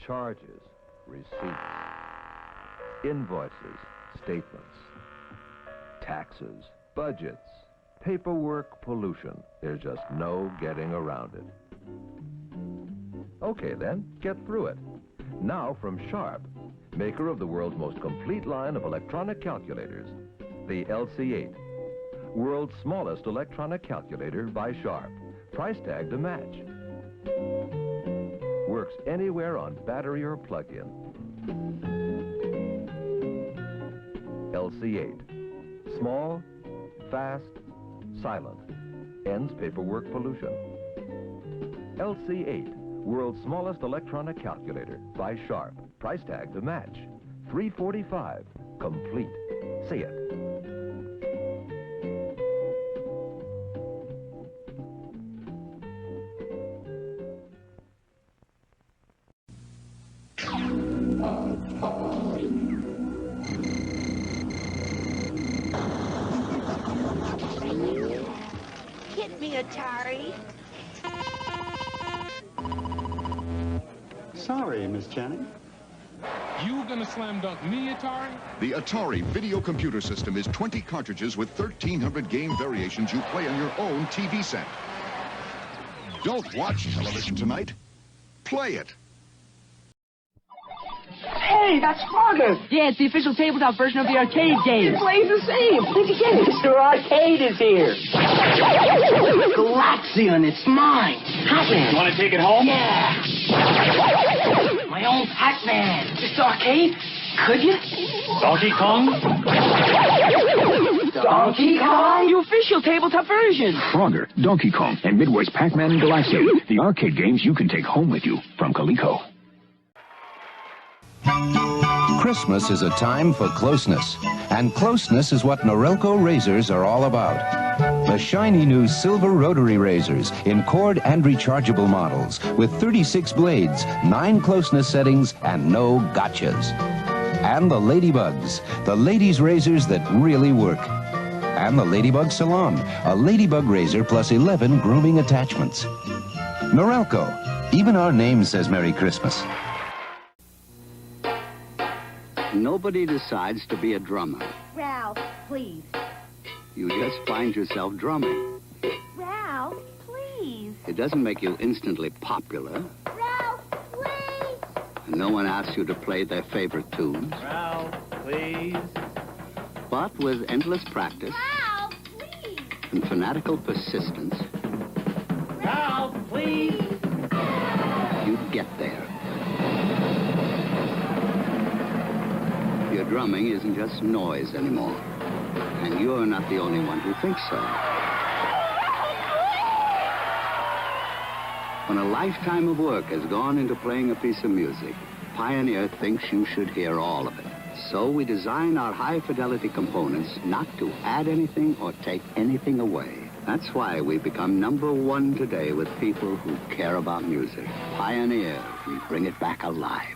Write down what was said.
Charges, receipts, invoices, statements, taxes, budgets, paperwork, pollution. There's just no getting around it. Okay then, get through it. Now from Sharp, maker of the world's most complete line of electronic calculators, the LC8. World's smallest electronic calculator by Sharp. Price tag to match. Works anywhere on battery or plug-in. LC8. Small, fast, silent. Ends paperwork pollution. LC8. World's smallest electronic calculator by Sharp. Price tag to match. $345. Complete. See it. Hit me, Atari. Sorry, Miss Channing. You gonna slam dunk me, Atari? The Atari video computer system is 20 cartridges with 1,300 game variations you play on your own TV set. Don't watch television tonight. Play it. Hey, that's Frogger! Yeah, it's the official tabletop version of the arcade game. It plays the same. Think again. Mr. Arcade is here. Galaxian, it's mine. Pac-Man. You want to take it home? Yeah. My own Pac-Man. Mr. Arcade, could you? Donkey Kong? Donkey Kong? The official tabletop version. Frogger, Donkey Kong, and Midway's Pac-Man and Galaxian. The arcade games you can take home with you from Coleco. Christmas is a time for closeness, and closeness is what Norelco razors are all about. The shiny new silver rotary razors in cord and rechargeable models with 36 blades, 9 closeness settings, and no gotchas. And the Ladybugs, the ladies' razors that really work. And the Ladybug Salon, a ladybug razor plus 11 grooming attachments. Norelco, even our name says Merry Christmas. Nobody decides to be a drummer. Ralph, please. You just find yourself drumming. Ralph, please. It doesn't make you instantly popular. Ralph, please. And no one asks you to play their favorite tunes. Ralph, please. But with endless practice Ralph, please. and fanatical persistence, Ralph, please. you get there. Your drumming isn't just noise anymore. And you're not the only one who thinks so. When a lifetime of work has gone into playing a piece of music, Pioneer thinks you should hear all of it. So we design our high-fidelity components not to add anything or take anything away. That's why we've become #1 today with people who care about music. Pioneer, we bring it back alive.